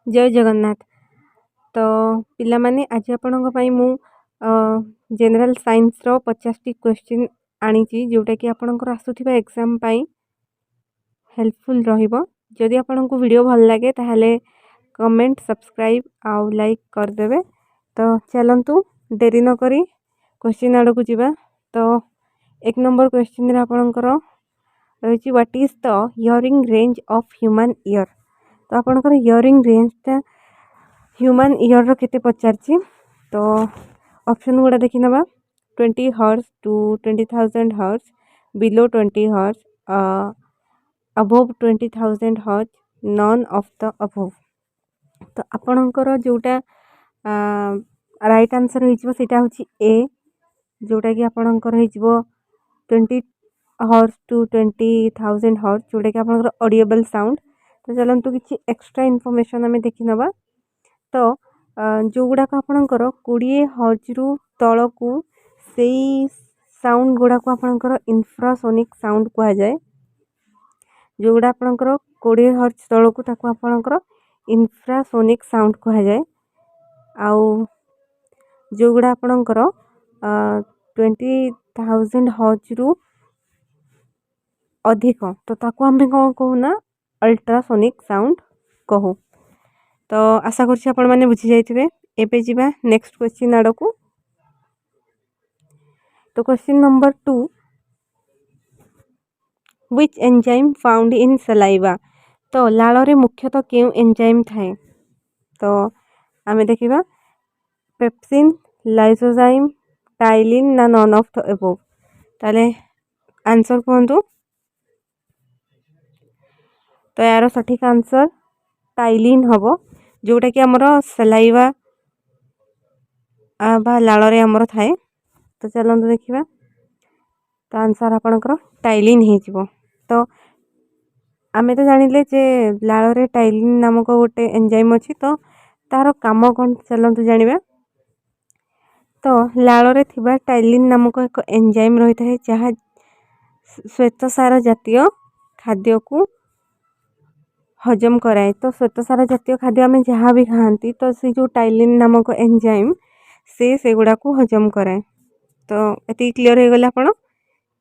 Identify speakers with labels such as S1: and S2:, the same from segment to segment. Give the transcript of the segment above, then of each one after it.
S1: जय जगन्नाथ। तो पिलामाने आज आपणଙ୍କ ପାଇଁ ମୁଁ जनरल साइंस रो 50 टी क्वेश्चन आनी जोटा कि आपणकर आसुथिबा एग्जाम पाई हेल्पफुल रहिबो। जदि आपणको वीडियो भल लागे ताहले कमेंट सब्सक्राइब आउ लाइक कर देबे। तो चलंतु देरी न करी क्वेश्चन आड़ को जीवा। तो एक नंबर क्वेश्चन रे आपणकर रहिछि what is the hearing range of human ear. तो आपणकर हियरिंग रेंजटा ह्यूमन ईयर रो केते पचारछि। तो ऑप्शन गुडा देखि नबा 20 hertz to 20,000 hertz, below 20 hertz, above 20,000 hertz, none of the above. तो आपणकर जोटा राइट आंसर होइछबो सेटा होछि ए, जोटा कि आपणकर होइछबो 20 हर्ट्ज टू 20,000 हर्ट्ज, जोटा कि आपणकर ऑडिएबल साउंड। तो चलंतु किछि एक्स्ट्रा इनफॉरमेशन हमें देखि नबा। तो जो गुड़ाक आपणकर 20 हर्ट्ज रु तलकू सेई साउंड गुड़ाक आपणकर इन्फ्रासोनिक साउंड कहा जाए। जो गुड़ा आपणकर 20 हर्ट्ज तलकू ताको आपणकर इन्फ्रासोनिक साउंड कहा जाए। आउ जो गुड़ा आपणकर 20,000 हर्ट्ज रु अधिक तो ताको हमें कौन कहूना अल्ट्रासोनिक साउंड कहू। तो आशा करछि आपण माने बुझी जाइथिबे। एबे जिबा नेक्स्ट क्वेश्चन आड़ को। तो question number 2, which enzyme found in saliva. तो लाल रे मुख्यतः केउ एंजाइम थाए। तो आमे देखिबा पेप्सिन, लाइसोजाइम, टाइलिन ना नॉन ऑफ द अबोव। ताले आंसर कोंतु। तो यार सठिक आंसर टाइलिन हबो, जोटा कि हमर सलाइवा बा लाल रे हमर थाए। तो चलंतु देखिबा। तो आंसर आपणकर टाइलिन हे जिवो। तो आमे तो जानिले जे लाल रे टाइलिन नामक गोटे एंजाइम अछि। तो तार काम कोन चलंतु जानिबा। तो लाल रे थिबा टाइलिन नामक एक एंजाइम रहिता है जहा श्वेतसार जातीय खाद्य को हजम कराए। तो श्वेतसार जातीय खाद्य आमे जहाँ भी खाती तो से जो टाइलिन नामक एंजाइम से गुड़ा को हजम कराए। तो एति क्लियर हो गला आपण।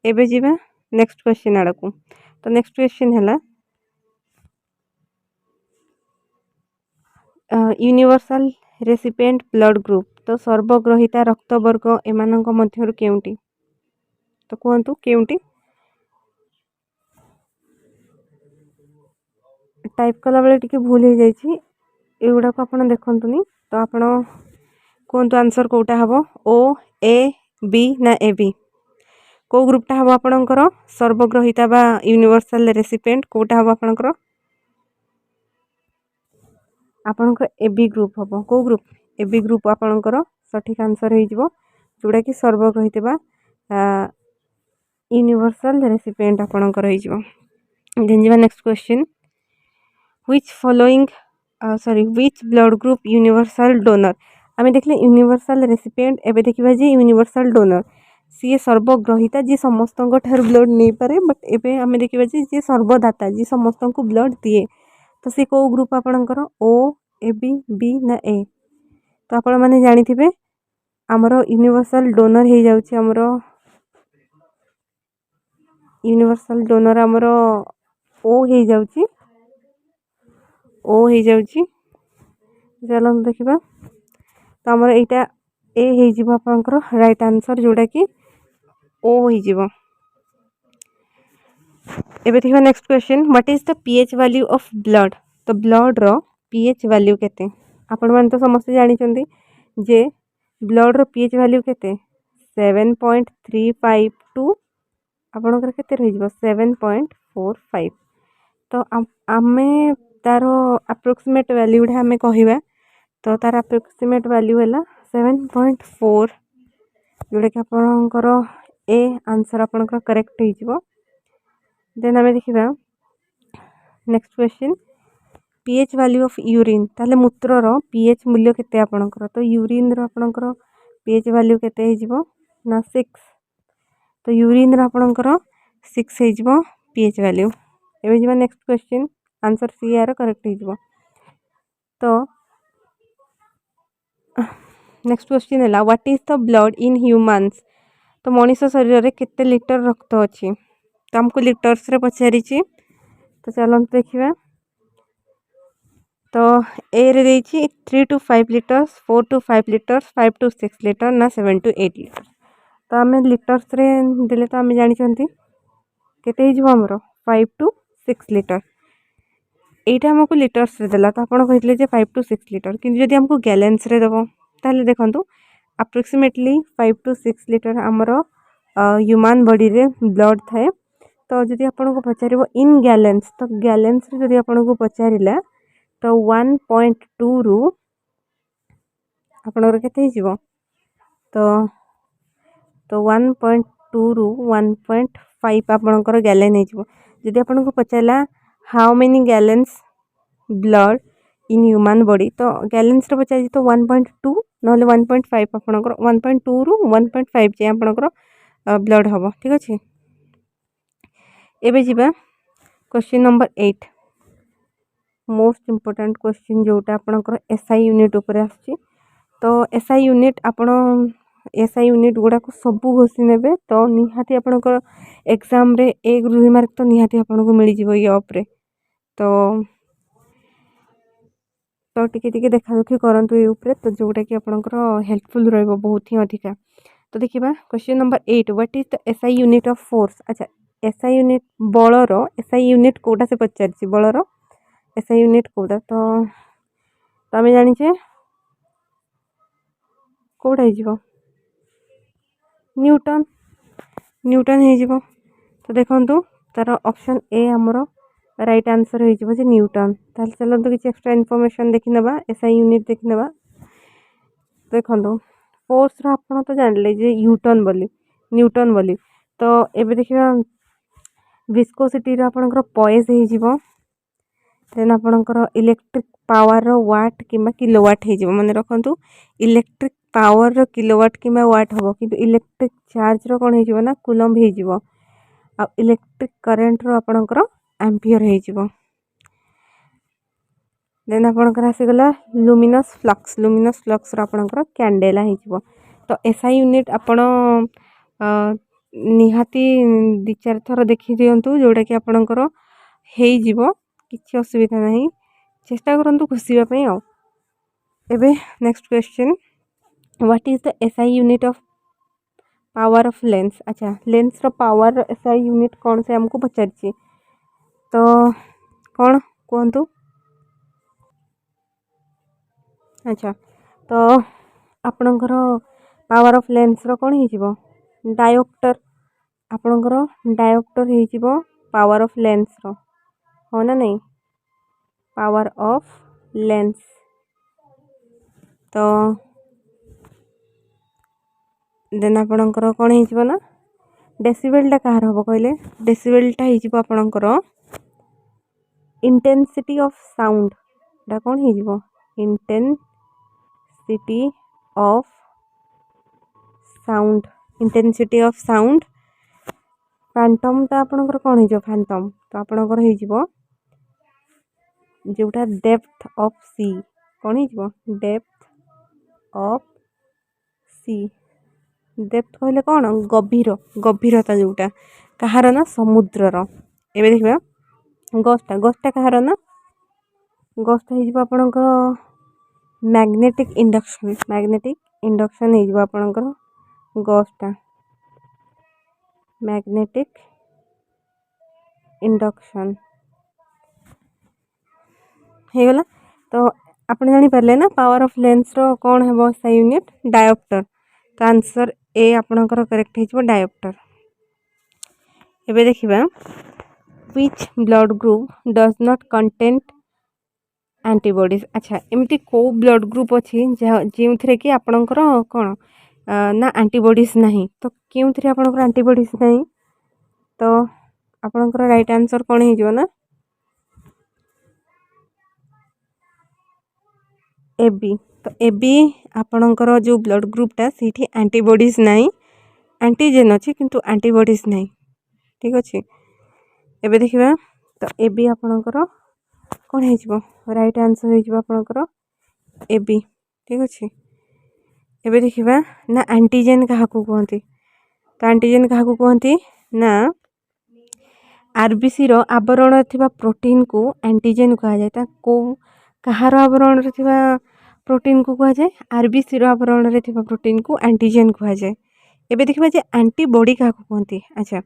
S1: एबे जिबा नेक्स्ट क्वेश्चन आड़ को। तो नेक्स्ट क्वेश्चन हैला यूनिवर्सल रेसिपिएंट ब्लड ग्रुप। तो सर्वग्रहिता रक्त वर्ग एमानक मध्यरु केउंटी। तो कहंतु केउंटी। टाइप कला बेले टिके भूल हो जाइछि, एगुडा को आपण देखंतुनी। तो आपण कहंतु आंसर कोटा हबो ओ ए बी ना ए बी। को ग्रुपटा हबो आपणकर सर्वग्रहिता बा यूनिवर्सल रेसिपिएंट कोटा हबो आपणकर। आपणकर ए बी ग्रुप हबो। को ग्रुप ए बी ग्रुप आपणकर सठिक आंसर हे जिवो, जोडा कि सर्वग्रहिता बा यूनिवर्सल रेसिपिएंट आपणकर हे जिवो। देन जिवा next question, which following which blood group universal donor. आमे देखले यूनिवर्सल रेसिपिएंट, एबे देखिबा जे यूनिवर्सल डोनर सी सर्वग्रहिता जी समस्त ठार ब्लड नहीं पारे। बट एबे आमे देखिबा जे सर्वदाता जी समस्त को ब्लड दिए। तो सी को ग्रुप आपणकर ओ ए बी बी ना ए। तो आपण माने जानिथिबे हमरो यूनिवर्सल डोनर हे जाउछि, हमरो यूनिवर्सल डोनर हमरो ओ हे जाउछि, ओ हे जाउछि। चलन देखिबा। तो हमरो एटा ए हे जिवो आपनकर राइट आंसर, जोटा कि ओ हे जिवो। एबे देखिबा next question, what is the pH value of blood. तो ब्लड रो पीएच वैल्यू केते। आपण मान तो समस्त जानि चंदी जे ब्लड रो पीएच वैल्यू केते 7.35 टू आपनकर केते रहि जिवो 7.45। तो आमे तारो अप्रोक्सीमेट वैल्यू ढा हमें कहिबा। तो तार अप्रोक्सीमेट वैल्यू हैला 7.4, जोटा कि आपनकर ए आंसर आपनकर करेक्ट हे जिवो। देन हमें देखिबा next question, pH value of urine. ताले मूत्र रो पीएच मूल्य केते आपनकर। तो यूरिन रो आपनकर पीएच वैल्यू केते हे जिवो ना 6। तो यूरिन रो आपनकर 6 हे जिवो पीएच वैल्यू। एबे जिवो नेक्स्ट क्वेश्चन, आंसर सी यार करेक्ट हे जिवो। तो नेक्स्ट क्वेश्चन है what is the blood in humans. तो मनीष शरीर में केते लिटर रक्त अच्छी, तो हमको लिटर्स रे पचारि। तो चलते देखा। तो ए रे 3 to 5 litres, 4 to 5 litres, 5 to 6 litre ना 7 to 8 लिटर। तो आम लिटर्स रे देले तो आम जानी केते आमर 5 to 6 लिटर। एटा हमको लिटर्स रे देला तो आपन कहले जे 5 to 6 लिटर, किंतु जदि हमको गैलेन्स रे देबो ताले देखंतु अप्रोक्सीमेटली 5 to 6 लिटर आमर ह्यूमन बॉडी रे ब्लड थाए। तो जदि आपन को पचारिबो इन गैलेन्स, तो गैलेन्स रे जदि आपन को पचारिला तो 1.2 रु आपन केते हिजिबो। तो 1.2 रु 1.5 आपनकर गैलेन हिजिबो। जदि आपन को पचारला how many gallons blood in human body, तो गैलेन्स रे पचारि तो 1.2 नहले 1.5 आपनकर 1.2 रु 1.5 जे आपनकर ब्लड हबो। ठीक अछि। एबे जिबा question number 8, most important question जोटा आपनकर एसआई यूनिट ऊपर आछि। तो एसआई यूनिट आपण एसआई यूनिट गुड़ा को सबू घोषी ने तो निहाती आपनकर एग्जाम रे 1 रु 2 मार्क तो निहाती आपन को मिल जिवो ये ऊपर। तो टिके देखा देखी करंतु ये ऊपर, तो जोटा कि आपनकर हेल्पफुल रहइबो बहुत ही अधिका। तो देखिबा question number 8, what is the SI unit of force. अच्छा, एसआई यूनिट बलर एसआई यूनिट कोटा से पचारछि, बलर एसआई यूनिट कोटा। तो आमे जानि छे कोटा हिजिबो न्यूटन, न्यूटन हिजिबो। तो देखंतु तार ऑप्शन ए हमर राइट आंसर हिजिबो जे न्यूटन। ताल चलंतु किछ एक्स्ट्रा इन्फॉर्मेशन देखि नेबा, एसआई यूनिट देखि नेबा। देखंतु फोर्स रा आपण तो जानले जे न्यूटन बोली। तो एबे देखिबा विस्कोसिटी रा आपनकर पॉइज हिजिबो। देन आपनकर इलेक्ट्रिक पावर रो वाट किबा किलोवाट हिजिबो। माने रखंतु इलेक्ट्रिक पावर रो किलोवाट किबा वाट हबो, किंतु इलेक्ट्रिक चार्ज रो कोन हिजिबो ना कूलम्ब हिजिबो। आ इलेक्ट्रिक करंट रो आपनकर एम्पियर हिजिबो। देन आपनकर आसी गला लुमिनस फ्लक्स रो आपनकर कैंडेला हिजिबो। तो एसआई यूनिट आपण निहाती 2-4 थर देखि दियंतु, जोटा कि आपनकर हेइ जिवो, किछि असुविधा नहीं। चेष्टा करंतु घुसिबा पई। आ एबे next question, what is the SI unit of power of lens. अच्छा, लेंस रो पावर एसआई यूनिट कौन से हमको पचारछि, तो कौन कहंतु। अच्छा, तो आपनकर पावर ऑफ लेंस रो कौन हिजिबो डायोप्टर। आपनकर डायोप्टर हिजिबो पावर ऑफ लेंस रो, हो ना नहीं, पावर ऑफ लेंस। तो देन आपनकर कौन हिजिबो ना डेसिबल टा कहार हबो कहले, डेसिबल टा हिजिबो आपनकर इंटेंसिटी ऑफ साउंड टा कौन हिजिबो intensity of sound, intensity of sound. Phantom टा आपनकर कौन हिजिबो फैंटम, तो आपनकर हिजिबो जोटा डेप्थ ऑफ सी, कौन हिजिबो डेप्थ ऑफ सी। डेप्थ कहले कौन गभीर, गभीरता जोटा कहार ना समुद्र रो। एबे देखबा गस्टा कहार ना गस्टा हिजिबो आपनकर मैग्नेटिक इंडक्शन हिजिबो आपनकर गस्टा मैग्नेटिक इंडक्शन हे गला। तो आपण जानि परले ना पावर ऑफ लेंस रो कौन हेबो सा यूनिट डायोप्टर। तो आंसर ए आपनकर करेक्ट हिजिबो डायोप्टर। एबे देखिबा which blood group does not content antibodies. अच्छा, एमती को ब्लड ग्रुप अछि जे थरे कि आपनकर कोन ना एंटीबॉडीज नहीं, तो क्यों थरे आपनकर एंटीबॉडीज नहीं, तो आपनकर राइट आंसर कोन हिजिबो ना एबी। तो एबी आपनकर जो ब्लड ग्रुप टा सीठी एंटीबॉडीज नहीं, एंटीजेन अछि किंतु एंटीबॉडीज नहीं। ठीक अछि। एबे देखिबा तो एबी आपनकर कौन हो राइट आंसर हो आपणकर ए बी ठीक अच्छे। एबे देखिबा ना एंटीजेन क्या कहते तो एंटीजेन क्या कहते ना आरबीसी रो आवरण थिबा प्रोटीन को एंटीजेन कहा जाए को कहार आवरण थिबा प्रोटीन को कहा जाए आरबीसी रो आवरण रे थिबा प्रोटीन को एंटीजेन कहा जाए। एबे देखिबा जे एंटीबॉडी क्या कहते अच्छा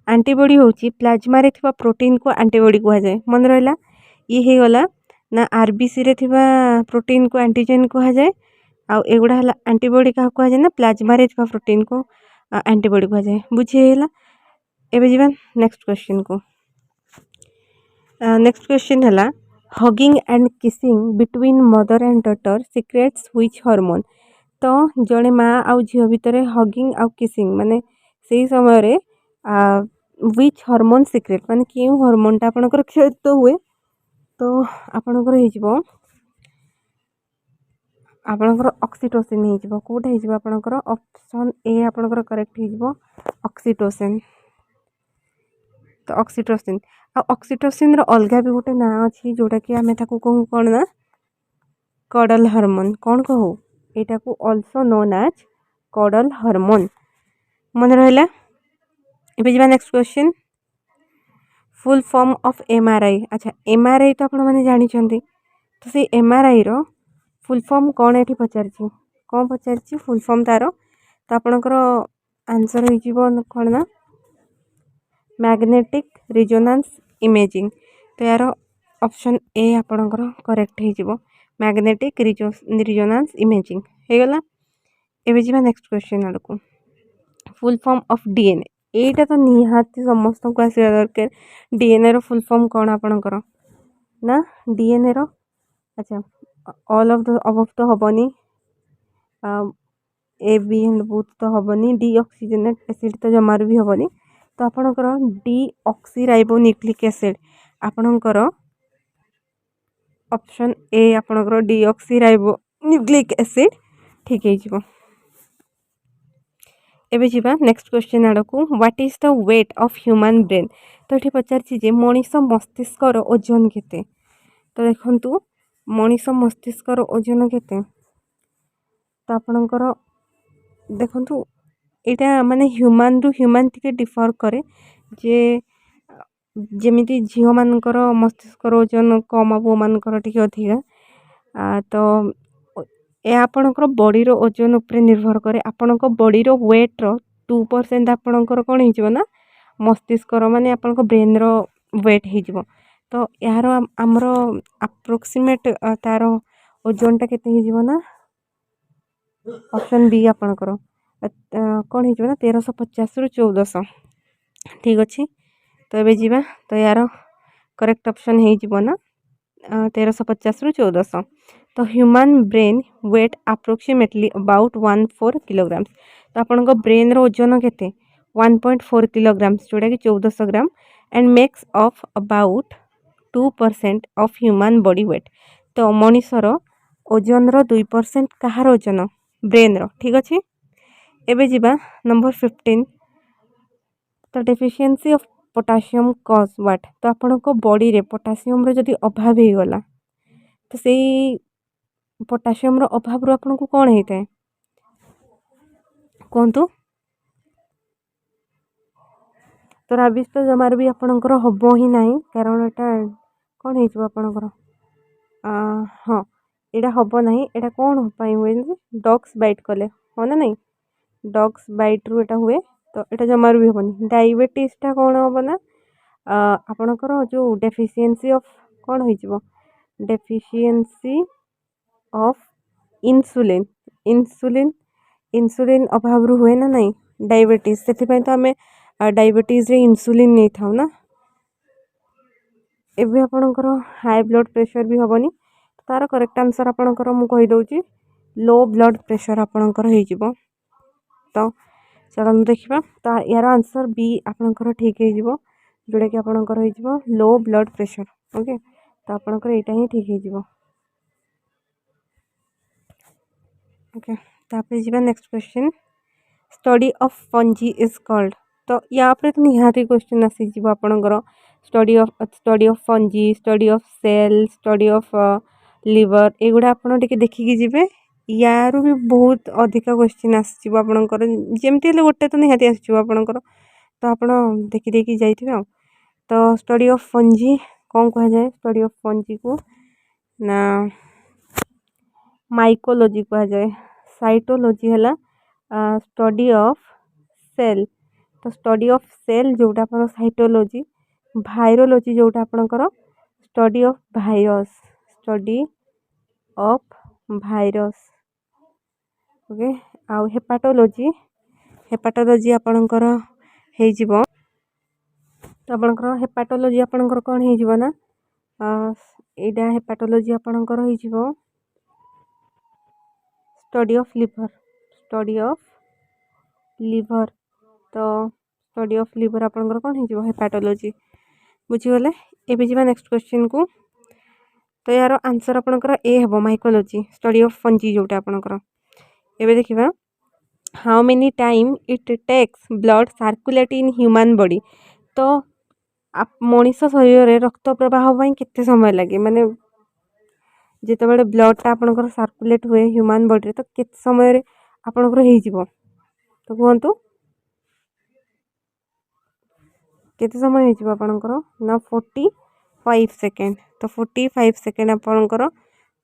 S1: एंटीबॉडी होची प्लाज्मा रे थिबा प्रोटीन को एंटीबॉडी कहा जाए मन रहला ये हे गला ना आरबीसी रे थिबा प्रोटीन को एंटीजेन कहा जाए आउ एगुड़ा हला एंटीबॉडी क्या कहा जाए ना प्लाज्मा रे थिबा प्रोटीन को एंटीबॉडी कहा जाए बुझी हेला। एबे जीवा नेक्स्ट क्वेश्चन को नेक्स्ट क्वेश्चन हला hugging and kissing between mother and daughter secrets which hormone तो जड़े माँ आउ झील भितर हगिंग आउ किसिंग माने से समय रे व्हिच हार्मोन सिक्रेट माने क्यों हार्मोनटा आपनकर क्षयित हुए तो आपनकर हो आपनकर ऑक्सीटोसिन हो कोटा हो आपनकर ऑप्शन ए आपनकर करेक्ट हो ऑक्सीटोसिन। तो ऑक्सीटोसिन आ ऑक्सीटोसिन रो अलगा भी गोटे ना अच्छी जोटा कि आमे ताकू कहू कौन ना कॉडल हार्मोन कौन कहू एटा को also known as cuddle hormone मन रहला। एबे जिबा next question full form of MRI अच्छा एमआरआई तो आपण माने जानि छथि तो से एमआरआई रो फुल फॉर्म कौन एठी पचारछि कौन पचारछि फुल फॉर्म तारो तो आपनकर आंसर हो जिवो कौन ना मैग्नेटिक रिजोनेंस इमेजिंग तो यार ऑप्शन ए आपनकर करेक्ट हो जिवो मैग्नेटिक रिजोनेंस इमेजिंग हे गला। एबे जिबा नेक्स्ट क्वेश्चन आड़को फुल फॉर्म ऑफ डीएनए एटा तो निहाती समस्त को आसिया दरकार डीएनए रो फुल फॉर्म कौन आपनकर ना डीएनए रो अच्छा ऑल ऑफ द अबव तो हबनी ए बी एंड बोथ तो हबनी डी ऑक्सीजनेट एसिड तो जमार भी हबनी तो आपनकर डी ऑक्सीराइबो न्यूक्लिक एसिड आपनकर ऑप्शन ए आपनकर डी ऑक्सीराइबो न्यूक्लिक एसिड ठीक है जिवो। एबे जिबा नेक्स्ट क्वेश्चन आड़को what is the weight of human brain तो ये पचार जे मनीष मस्तिष्क ओजन केते तो देखंतु मनीष मस्तिष्क ओजन केते तो आपनकर देखंतु एटा माने ह्यूमन रु ह्यूमन टिके डिफर करे जे जेमिति झील मानकर मस्तिष्क ओजन कम पुओ मानकर टिके अधिका तो ए आपनकर बॉडी रो ओजन उपरे निर्भर करे आपनकर बॉडी रो वेट रो 2% आपनकर कोन हिजबो ना मस्तिष्क रो माने आपनकर ब्रेन रो वेट हिजबो तो यार हमरो अप्रोक्सीमेट तार ओजन टा केते हिजबो ना ऑप्शन बी आपनकर कौन हो ना 1350 रु 1400 ठीक अच्छे। तो ये जीवा तो यार करेक्ट ऑप्शन हो ना 1350 रु 1400 तो human brain weight approximately about 14 kilograms तो आपण ब्रेन रो ओजन केते 1.4 किलोग्राम्स जोटा कि 1400 gram and makes of about 2% of human body weight तो मनीषर ओजन रो 2% कहार ओजन ब्रेन रो ठीक अच्छे। एबे जीवा नंबर 15 तो deficiency of potassium cause what तो आपण को बॉडी रे पोटासियम रो जदी अभाव हो गला तो सेई पोटासियम रो अभाव रो आपण को कोन हेते कोंतु तो राबिस तो जमार भी आपणकर हबो ही नाही कारण एटा कोन हेजो आपणकर हाँ एटा हबो नाही एटा कोन पई हुए डॉग्स बाइट कले हो ना नहीं डॉग्स बाइट रु एटा हुए तो एटा जमार भी हबनी डायबिटीज टा कोन हबो ना आपणकर जो डेफिशिएंसी ऑफ कोन होइजबो deficiency of insulin insulin insulin अभाव रु हुए ना नहीं डायबिटीज से तो आम डायबिटीज रे इंसुलिन नहीं था ना एबे आपणकर हाई ब्लड प्रेशर भी हबनी तार करेक्ट आंसर आपणकर मु कहि दउची लो ब्लड प्रेशर आपणकर हो जिवो तो चलो देखिबा तो यार आंसर बी आपणकर ठीक हो जिवो जोड़ा कि आपणकर हो जिवो लो ब्लड प्रेशर ओके तो आपणकर एटा ही ठीक हो जिवो ओके। तापर जीवा next question study of fungi is called तो या पर तो निहाती क्वेश्चन आसी जीवो आपणकर study of fungi, study of cell, study of liver, एगुड़ा आप देखिकी जी। यारू भी बहुत अधिक क्वेश्चन आसो आपणकर जमती गोटे तो निहाती आपणकर तो आप देखी देखी जाइए। तो स्टडी ऑफ फंजी कौन कह जाए, स्टडी ऑफ फंजी को ना माइकोलॉजी कह जाए। साइटोलॉजी है स्टडी ऑफ सेल, तो स्टडी ऑफ सेल जोटा आप साइटोलॉजी। भाइरोलॉजी जोटा आपणकर study of virus, study of virus. Okay, आउ हेपाटोलॉजी, हेपाटोलॉजी आपणकर हो तो आपणकर हेपाटोलॉजी आपणकर कौन हो ना एटा हेपाटोलॉजी आपणकर हो study of liver, study of liver. तो स्टडी ऑफ लिवर आपणकर कौन हो हेपाटोलॉजी। बुझीगले, एबे जीवा नेक्स्ट क्वेश्चन को। तो यार आंसर आपणकर ए हम माइकोलॉजी, स्टडी ऑफ फंजी जोटा आपणकर। एबे देखिबा how many time it takes blood circulate in human body. तो मनीष शरीर में रक्त प्रवाह केते समय लगे, माने जिते बड़े ब्लडटा आपणकर सर्कुलेट हुए ह्यूमन बॉडी तो केते समय आपणकर हो तो कहतु केते समय हो आपणकर ना 45 सेकेंड। तो 45 सेकेंड आपणकर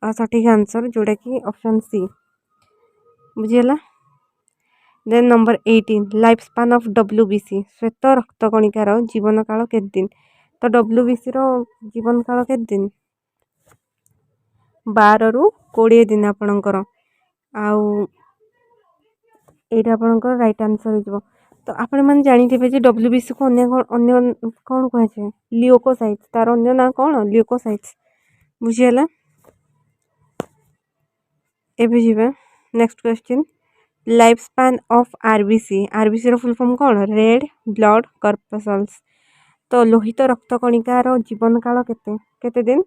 S1: सठिक आंसर जोड़ा कि ऑप्शन सी। बुझीगला। Then number 18 life span of WBC, श्वेत रक्त कणिकार जीवन काल केते दिन। तो WBC रो जीवन काल केते दिन, 12 रु 20 दिन आपणकर। आउ एटा आपणकर राइट आंसर हो। तो आपण मैंने जानी जे WBC को अन्य कौन कह जाए, ल्यूकोसाइट्स, तार अन्य ना कौन ल्यूकोसाइट्स। बुझीगला। एबे जीवा next question, life span of RBC, RBC रो फुल फॉर्म कौन, रेड ब्लड कर्पसल्स। तो लोहित रक्त कणिकार जीवन काल केते केते दिन।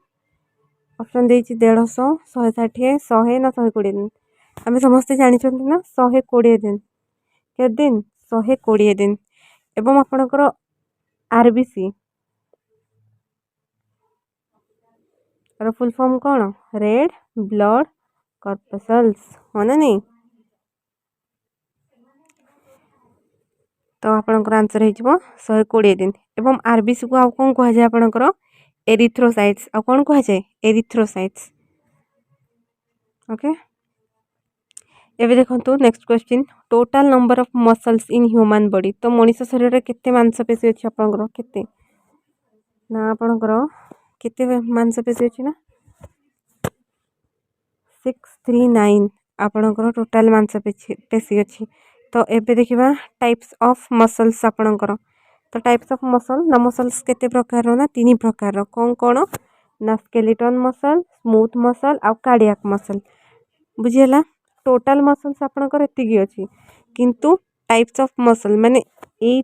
S1: ऑप्शन देछि 150, 160, 100 ना 120 दिन। आम समस्ते जानते ना 120 दिन, के दिन 120 दिन। एवं आपणकर RBC रो फुल फॉर्म कौन, रेड ब्लड कर्पसल्स, हाँ ना नहीं। तो आपणकर आंसर हो 120 दिन। एवं RBC को आउ कौन कह जाए आपणकर एरिथ्रोसाइट्स, आउ कौन कह जाए एरिथ्रोसाइट्स। ओके, एबे देखंतु next question, total number of muscles in human body. तो मनीष शरीर में केते मांसपेशी अछि आपणकर केते ना आपणकर केते मांसपेशी अछि ना 639 आपणकर टोटल मांसपेशी अछि। तो एबे देखिबा टाइप्स ऑफ मसल्स आपणकर। तो टाइप्स ऑफ मसल ना मसल्स केते प्रकार ना 3 प्रकार कौन कौन ना स्केलेटन मसल, स्मूथ मसल आ कार्डियक मसल। बुझीगला। टोटल मसल्स आपणकर एतिकी अछि, किंतु टाइप्स ऑफ मसल माने ए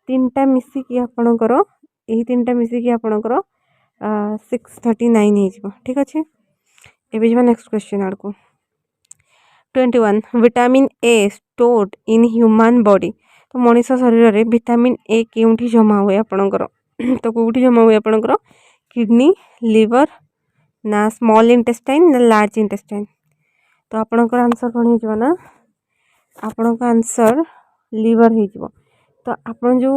S1: तीनटा मिसिकी आपणकर, ए तीनटा मिसिकी आपणकर 639 हे जिवो। ठीक अछि। एबे जिवा नेक्स्ट क्वेश्चन आड़को। 21 vitamin A stored in human body. तो मनीष शरीर में विटामिन ए केउठी जमा हुए आपणकर तो कोठी जमा हुए आपणकर किडनी, लिवर ना स्मॉल इंटेस्टाइन ना लार्ज इंटेस्टाइन। तो आपणकर आंसर कौन हो ना आपणकर आंसर लिवर हो। तो आपन जो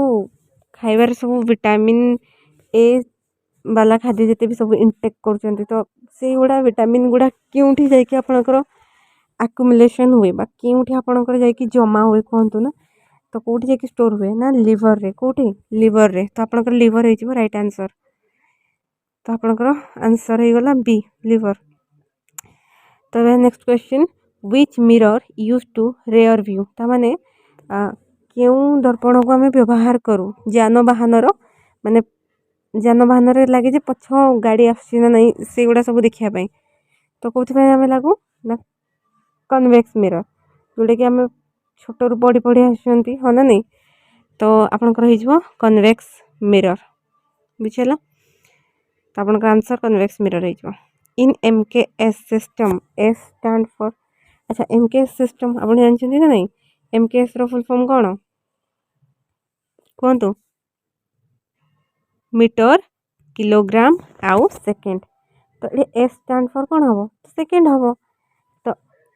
S1: खाइबार सब विटामिन ए वाला खाद्य जिते भी सब इनटेक कर तो से गुड़ा विटामिन गुड़ा क्योंठी जाइए आपणकर आक्युमुलेशन हुए बा क्योंठी आपणकर जाइए जमा हुए कहतु ना। तो कौटी जाइए स्टोर हुए ना लिवर रे, कौटी लिवर रे। तो आपणकर लिवर हो राइट आंसर। तो आपणकर आंसर हो गला बी लिवर। तो next question, which mirror use to rear view. तामाने क्यों दर्पण को आम व्यवहार करूँ जानवाहन माने जानवाहन लगे जे पछ गाड़ी आसी ना नहीं से गुड़ा सब देखापी। तो कौन आम लागू ना कन्वेक्स मिरर, जोटा कि आम छोट रू पढ़ी पढ़ी आसुँच हाँ ना नहीं। तो आपणकर हो कन्वेक्स मिरर। बुझीगला। तो आपणकर आंसर कन्वेक्स मिरर हो। इन MKS system, S stand for, अच्छा MKS सिस्टम आप जानते ना नहीं, MKS रो फुल फॉर्म कौन कहतु, मीटर किलोग्राम आउ सेकेंड। तो ये एस स्टैंड फॉर कौन हम सेकेंड हम। तो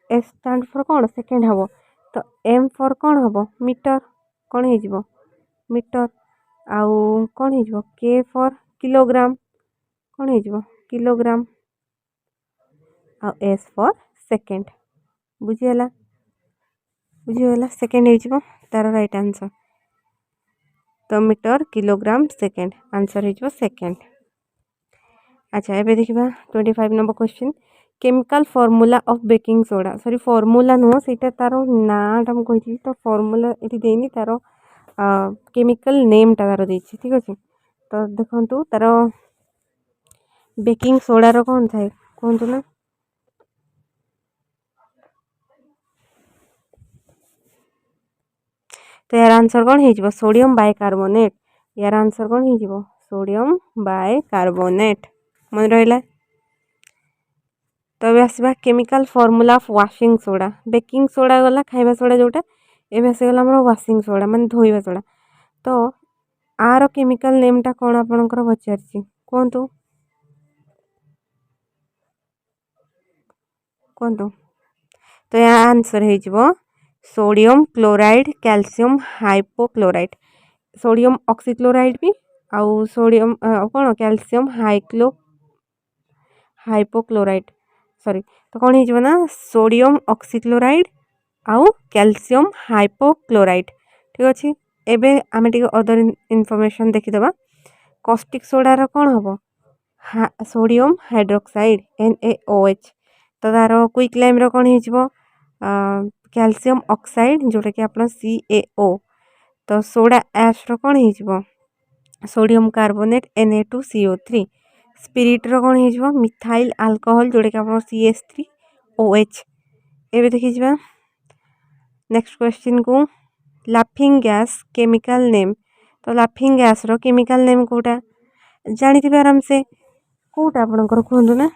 S1: एस स्टैंड फॉर कौन सेकेंड हम। तो एम फॉर कौन हम मीटर कौन हो मीटर आउ कौन हो के फॉर किलोग्राम कौन हो किलोग्राम आउ एस फॉर सेकेंड। बुझीगला बुझीगला सेकेंड हो तार राइट आंसर। तो मीटर किलोग्राम सेकेंड आंसर हो सेकेंड। अच्छा एबे देखिबा 25 number question chemical formula of baking soda sorry formula नुह सेटा तार नाटा मु कहि तो फॉर्मूला एठी देनी तार केमिकल नेम टा तार देछि ठीक अछि। तो देखंतु तार बेकिंग सोडा रो कोन थाए कोहंतु ना। तो यार आंसर कौन हो सोडियम बाइकार्बोनेट। यार आंसर कौन हो सोडियम बाइकार्बोनेट मन रहा। तो अब आसवा chemical formula of washing soda baking soda गला खाइबा सोडा जोटा एबे आसीगला हमर वाशिंग सोडा माने धोइबा सोडा। तो आर केमिकल नेम टा कोन आपनकर पचारछि कोहंतु कोहंतु। तो या आंसर हो sodium chloride calcium hypochloride sodium oxychloride भी आउ सोडियम कौन कैल्शियम हाइपोक्लोराइड सॉरी। तो कौन हो ना सोडियम ऑक्सीक्लोराइड आउ कैल्शियम हाइपोक्लोराइड ठीक अच्छे। एबे आमे टिके अदर इनफॉरमेशन देखिदबा कॉस्टिक सोडा रो कौन हम सोडियम हाइड्रोक्साइड NaOH। तो तार क्विक लाइम रो कौन हो कैल्शियम ऑक्साइड जोटा कि आप CaO। तो सोडा ऐश रो कौन हो सोडियम कार्बोनेट Na2CO3। स्पिरिट रो कौन हो मिथाइल अल्कोहल जोटा कि आप CH3OH। एबे देखि जिबा नेक्स्ट क्वेश्चन को लाफिंग गैस केमिकल नेम। तो लाफिंग गैस रो केमिकल नेम कोटा जानी थे आराम से कोटा आपनकर कहंतु ना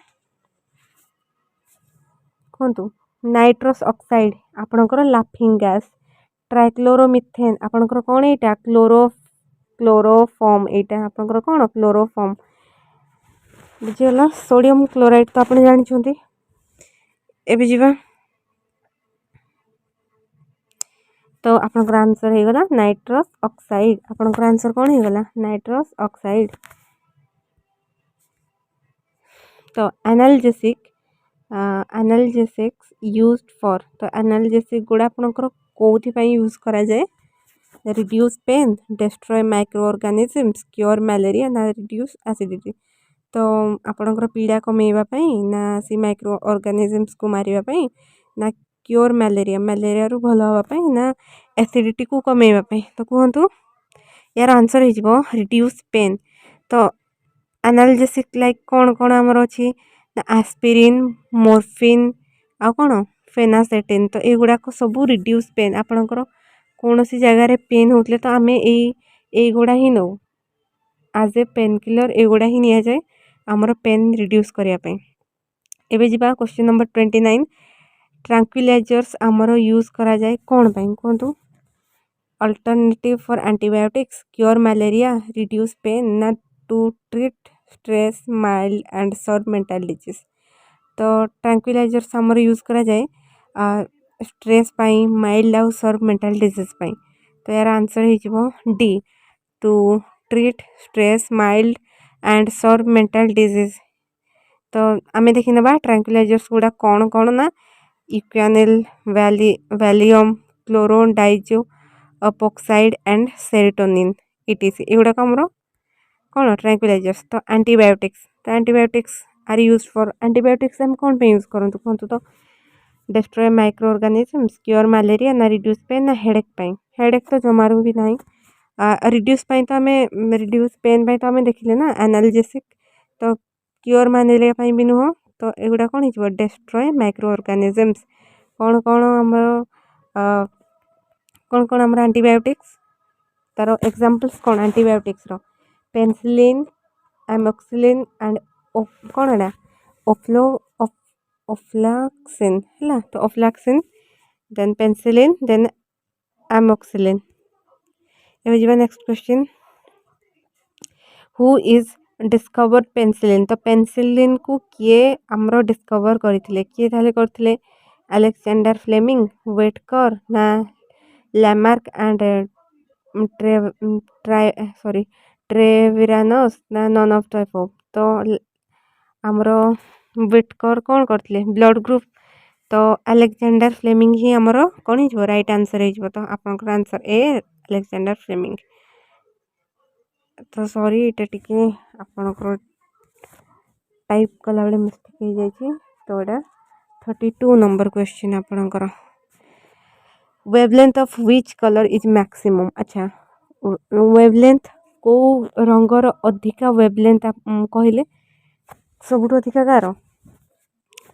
S1: कहंतु नाइट्रस ऑक्साइड आपनकर लाफिंग गैस ट्राइक्लोरोमिथेन आपनकर कोन एटा क्लोरोफॉर्म एटा आपनकर कोन क्लोरोफॉर्म बुझियला। सोडियम क्लोराइड तो आपन जानि छथि। एबे जिबा तो आपनकर आंसर हे गला नाइट्रस ऑक्साइड आपनकर आंसर कोन हे गला नाइट्रस ऑक्साइड। तो एनाल्जेसिक्स यूज्ड फॉर तो एनाल्जेसिक गुड़ा आपनकर कोथि पई यूज करा जाए reduce pain destroy micro organisms cure malaria ना रिड्यूस एसिडिटी। तो आपनकर पीड़ा कमेवा पई ना सी माइक्रो ऑर्गेनिजम्स को मारिवा पई ना क्योर मलेरिया मलेरिया रु भलो हवा पई ना एसिडिटी को कमेवा पई। तो कहंतु यार आंसर हे जिवो रिड्यूस पेन। तो एनाल्जेसिक लाइक कौन कौन आमर अच्छी एस्पिरिन मोर्फिन आ कौन फेनासेटिन। तो युड़ाक सब रिड्यूस पेन आपणकर कौन सी जगार पेन होते तो आम युड़ा ही नौ आज ए पेन किलर युड़ा ही नि जाए आमर पेन रिड्यूस करने। एबे जिबा क्वेश्चन नंबर 29 ट्रांक्विलाइजर्स आमर यूज करा जाए कौन पाई कहतु alternative for antibiotics cure malaria reduce pain ना to treat stress mild and severe mental disease. तो ट्रांक्विलाइजर्स आमर यूज करा जाए स्ट्रेस पाई माइल्ड आउ सर्व मेंटल डिजीज पाई। तो यार आंसर हो D to treat stress mild and severe mental disease. तो आमे देखि नबा ट्रांक्विलाइजर्स गुडा कौन कौन ना Equanil Valium chlordiazepoxide and serotonin etc एगुड़ा आमर कौन ट्रांक्विलाइजर्स। तो antibiotics are use for antibiotics हम कौन पे यूज करंतु कहंतु तो destroy micro organisms cure malaria ना रिड्यूस पेन ना हेडेक पाई हेडेक तो जमारू भी नहीं रिड्यूस पाई तो आम रिड्यूस पेन पाई तो आम देखिले ना एनाल्जेसिक। तो क्योर मलेरिया पाई भी नुह तो एगुड़ा कौन हो डिस्ट्रॉय माइक्रो ऑर्गेनिजम्स कौन कौन आमर कौन कौन आमर एंटीबायोटिक्स तार एग्जांपल्स कौन एंटीबायोटिक्स रो पेनिसिलिन एमोक्सिलिन एंड कौन है ओफ्लाक्सिन है तो ofloxacin then penicillin then amoxicillin. एबे जिबा next question who is discover penicillin तो पेनिसिलिन को किए आमर डिस्कवर करते किए ताले करते अलेक्जेंडर फ्लेमिंग वेटकर ना लैमार्क एंड ट्रेविरानस ना नन ऑफ द अबव तो आमर वेटकर कौन करते ब्लड ग्रुप तो अलेक्जेंडर फ्लेमिंग ही आमर कौन हो राइट आंसर हो तो आपनकर आंसर ए अलेक्जेंडर फ्लेमिंग तो सॉरी ये टिके आपनकर टाइप कला बेले मिस्टेक हो जाए तो यहाँ 32 नंबर क्वेश्चन आपनकर wavelength of which colour is maximum अच्छा वेवलेंथ को रंगर अधिका वेवलेंथ कहले सबुठ अधिका कार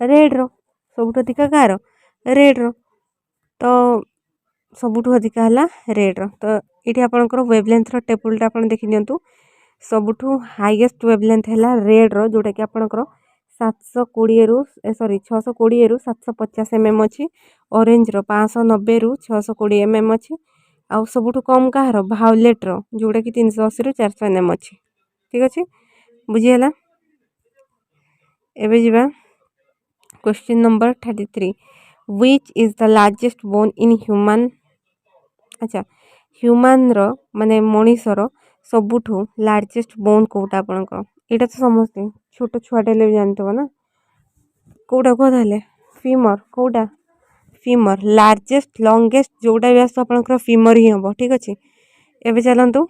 S1: रेड रो सबुठ अधिका कार रेड रो तो सबुठ अधिका है रेड रो तो ये आपंकर वेवलेंथ टेबुलटा आप देखी दिंतु सबुठ हाईएस्ट वेवलेंथ है रेड रो जोटा कि आपंकर 720 रु सॉरी 620 रु 750 mm अच्छी ऑरेंज रो 590 रु 620 mm अच्छी आउ सबुठ कम कहार भायोलेट रो जोटा कि 380 रु 400 mm अच्छी ठीक अच्छे बुझीगला एबे जीवा question number 33 which is the largest bone in human अच्छा ह्यूमन रो माने मनीषर सबुठू लार्जेस्ट बोन कोटा आपनकर एटा तो समझते छोट छुआटे ले जानते ना कोटा कहले फीमर कोटा फीमर लार्जेस्ट लॉन्गेस्ट जोटा भी आस आपनकर फीमर ही हम ठीक अच्छे एबे चलतु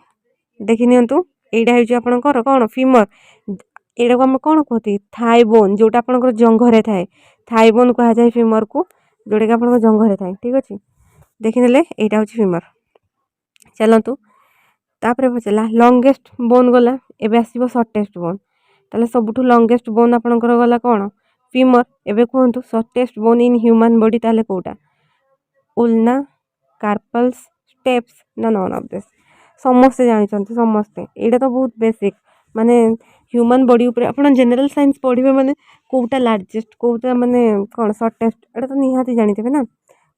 S1: देखि नियंतु एटा हो आपनकर कौन फीमर एटा को आम कौन कहते थाई बोन जोटा आपनकर जंघरे थाए थाई बोन कह जाए फीमर को जोटा कि आपनकर जंघरे थाए ठीक अच्छे देखिने यहाँ हूँ फीमर चलतु तापर पचारा लंगेस्ट बोन गला एबे आसो सर्टेस्ट बोन ताले सबुठू लंगेस्ट बोन आपनकर गला कौन फीमर एबे कहतु shortest bone in human body ताले कोटा उल्ना कार्पल्स स्टेप्स ना नन ऑफ दिस समस्ते जानते समस्ते यहाँ तो बहुत बेसिक माने ह्यूमन बॉडी ऊपर अपन जनरल साइंस पढ़े माने कोटा लार्जेस्ट कोटा माने कौन सर्टेस्ट एटा तो निहाती जानते ना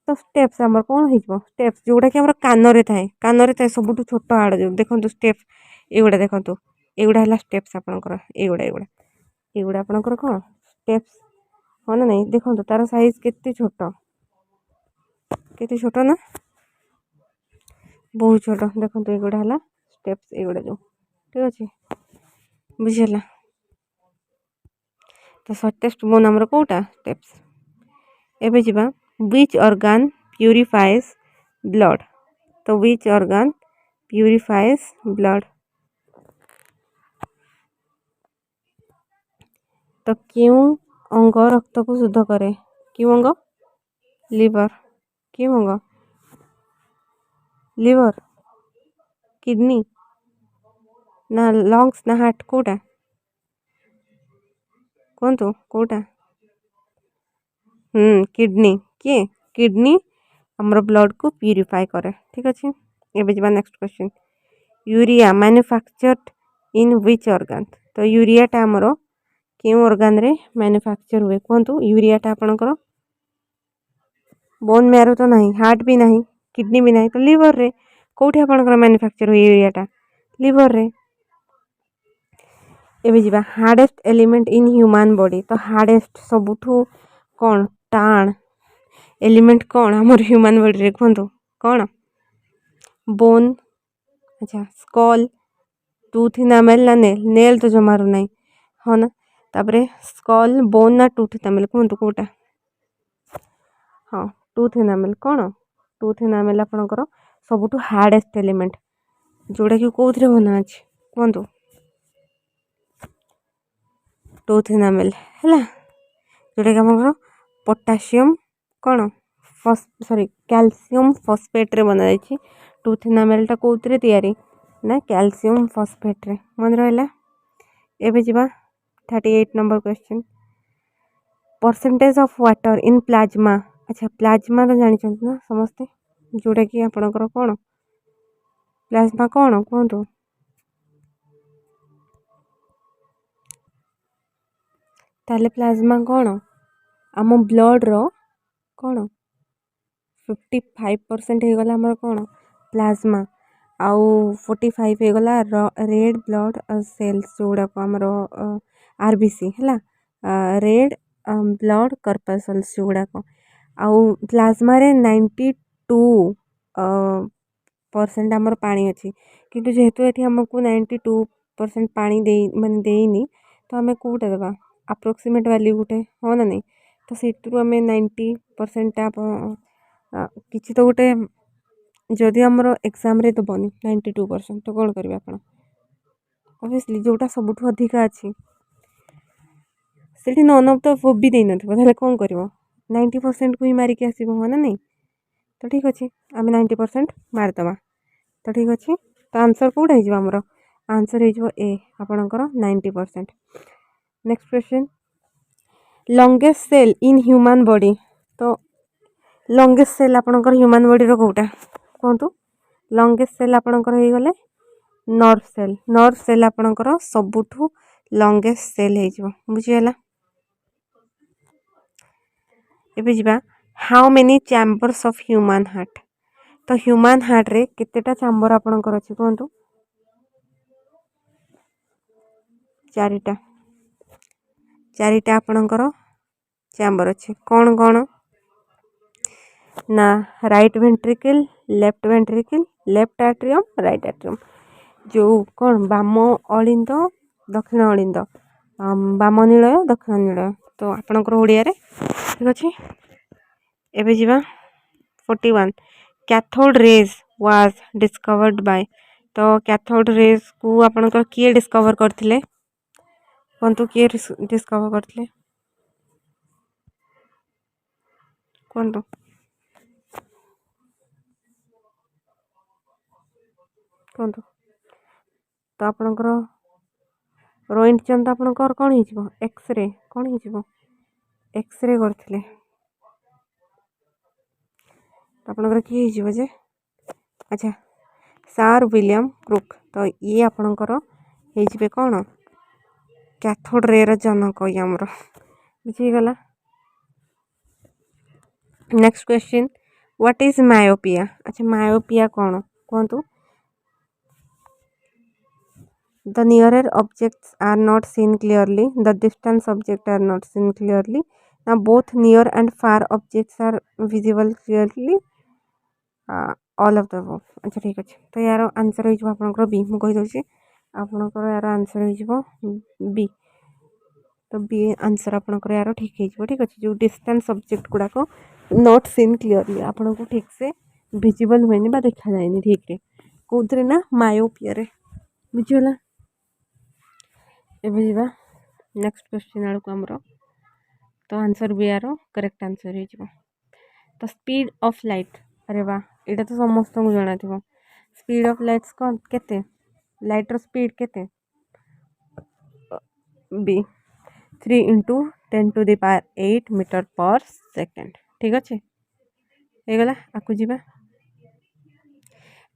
S1: तो स्टेप्स आमर कौन हो स्टेप्स जोटा कि कान थाए सबुठ छोट हाड़ जो देखो स्टेप्स एगुड़ा देखो एगुड़ा है स्टेप्स आपंकर एगुड़ा एगुड़ा एगुड़ा आपंकर कौन स्टेप्स हाँ ना नहीं देखो तार साइज केते छोट ना बहुत छोट देखो एगुड़ा है स्टेप्स एगुड़ा जो ठीक अच्छे बुझीगला तो सर्टेस्ट बोन आमर कोटा स्टेप्स एबे जीवा व्हिच ऑर्गन प्यूरिफाइज ब्लड तो व्हिच ऑर्गन प्यूरिफाइज ब्लड तो क्यों अंग रक्त को शुद्ध करे क्यों अंग लिवर क्यों अंग लिवर किडनी ना लंग्स ना हार्ट कोटा कहतु कोटा किडनी किए किडनी हमर ब्लड को प्यूरिफाई करे ठीक अच्छे एबे जबा next question urea manufactured in which organ तो यूरियाटा हमर क्यों ऑर्गन रे मैन्युफैक्चर हुए कहतु यूरियाटा आपनकर बोन मैरो तो नहीं हार्ट भी नहीं किडनी भी नहीं तो लिवर रे कोठी आपनकर मैन्युफैक्चर हुए यूरियाटा लिवर रे एबे जीवा hardest element in human body तो हार्डेस्ट सबुठू कौन टाण एलिमेंट कौन आमर ह्यूमन बॉडी रे कहतु कौन बोन अच्छा स्कल टूथ इनामेल ना नेल नेल तो जमारू नहीं हाँ ना तापरे स्कल बोन ना टूथ इनामेल कहतु कोटा हाँ टूथ इनामेल कौन टूथ इनामेल आपनकर सबुठू हार्डेस्ट एलिमेंट जोड़ा कि कौन बना अच्छे कहतु टूथ इनामेल है जोटा कि आम पोटासियम कौन सॉरी कैल्शियम फॉस्फेट रे बना जाइए टूथ इनामेलटा कौन तैयारी ना कैल्शियम फॉस्फेट रे मन रहा एबे जीवा 38 number question percentage of water in plasma अच्छा प्लाज्मा तो जानी ना समस्ते जोटा कि आपनकर कौन प्लाज्मा कौन कहतु ताले प्लाज्मा कौन आम ब्लड रो कौन 55% हो गला हमर कौन प्लाज्मा आउ 45 ହେଇଗଲା रेड ब्लड सेल्स जोड़ाक आमर आरबीसी है रेड ब्लड कर्पसल्स जोड़ाक आउ प्लाज्मा रे 92% आमर पानी अच्छी किंतु जेहेतु ये आमको 92% पानी दे माने देनी तो आम कौटा देवा अप्रोक्सीमेट वैल्यू गोटे हाँ ना नहीं तो से आम 90% किसी तो गोटे जदि आमर एग्जाम रे दबनी 92% तो कौन करेंगे आप ऑब्वियसली जोटा सबुठ अधिका अच्छी से नन ऑफ द वो भी दे ना कौन कर 90% को ही मारिक आसो हाँ ना नहीं तो ठीक अच्छे आम 90% मारिदे तो ठीक अच्छे तो आंसर कौटा होमर आंसर हो ए आपणकर 90%। Next question longest cell in human body तो लंगेस्ट सेल आपणकर ह्यूमन बॉडी रो कौटा कहतु लंगेस्ट सेल आपणकर हो गले नर्व सेल आपणकर सबुठू लंगेस्ट सेल हो बुझीगला। एबे जिबा how many chambers of human heart तो ह्यूमन हार्ट रे केतेटा चैम्बर आपणकर अछि कहतु चारिटा आपणकर चैम्बर अच्छे कौन कौन ना right ventricle left atrium right atrium जो कौन बाम अलिंद दक्षिण अलिंद बाम नीलय दक्षिण नीलय तो आपणकर ओडिया रे ठीक अच्छे। एबे जिबा 41 cathode rays was discovered by तो कैथोड रेज को आपणकर किए डिस्कवर करथिले कहतु किए डिस्कवर करथिले कहतु कहतु तो आपणकर रोहित चंद आपणकर कौन हो एक्सरे कौन हो एक्सरे करथिले तो आपणकर किए हो जे अच्छा सार विलियम क्रुक तो ये आपणकर हो कौन कैथोड रे जनक ये आमर बुझीगला। Next question what is myopia अच्छा मायोपिया कौन कहतु The nearer objects are not seen clearly. The distant objects are not seen clearly. Now both near and far objects are visible clearly. All of the above. अच्छा ठीक अच्छे तो यार answer हो आपंकर बी मुझे कहीदे आपंकर यार आंसर हो बी तो बी आंसर आपंकर यार ठीक है ठीक अच्छे जो डिस्टेंस ऑब्जेक्ट गुड़ाक नॉट सीन क्लियरली आपन को ठीक से विजिबल हुए बा देखा जाए ठीक रे कौन ना मायोपिया रे बुझीगला। एबे जीवा नेक्स्ट क्वेश्चन आड़ को आमर तो आंसर भी यार करेक्ट आंसर हो तो स्पीड ऑफ लाइट अरे वाह यहाँ तो समस्त को जाना थी स्पीड ऑफ लाइट्स कौन केते लाइटर स्पीड केते बी 3 × 10⁸ मीटर पर सेकेंड ठीक अच्छे हो गला आकु जीवा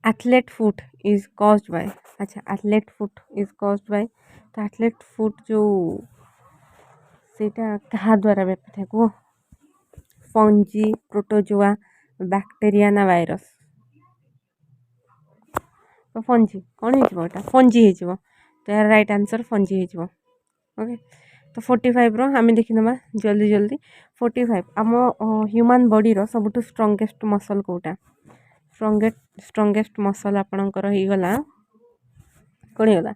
S1: athlete foot is caused by अच्छा athlete foot is caused by तो एथलेट फुट जो सेटा कहा द्वारा व्यापित है को फंजी प्रोटोजोआ बैक्टीरिया ना वायरस तो फंजी कौन हो फंजी हो तो यार राइट आंसर फंजी हो ओके। तो 45 रो आम देखी ना जल्दी जल्दी 45 आम ह्यूमन बॉडी रो सबुठ strongest muscle Kota strongest muscle आपणकर हो गला कौन होगा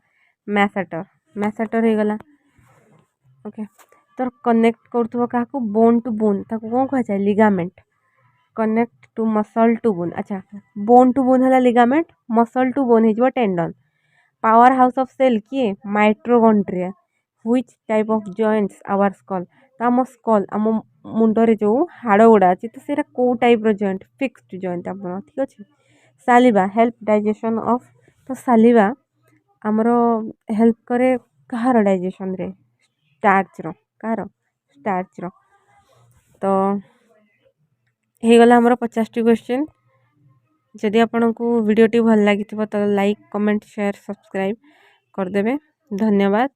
S1: मैसेटर हो गला ओके। तो कनेक्ट करूँ क्या बोन टू बोन ताको कौन कहुए ligament connect to muscle to bone अच्छा बोन टू बोन है लिगामेंट मसल टू बोन हो tendon powerhouse of cell किए mitochondria which type of joints our skull तो आम स्कल आम मुंडरे जो हाड़ गुड़ा अच्छी तो सीटा कौ टाइप जॉइंट फिक्स्ड जॉइंट आप ठीक अच्छे। सालिवा हेल्प डाइजेशन ऑफ तो सालिवा आमर हेल्प करे कहार डाइजेशन रे स्टार्च रो कहार स्टार्च रो तो हो गला आमर 50टी क्वेश्चन जदि आपन को वीडियोटी भल लगी तो लाइक कमेंट शेयर सब्सक्राइब करदेवे धन्यवाद।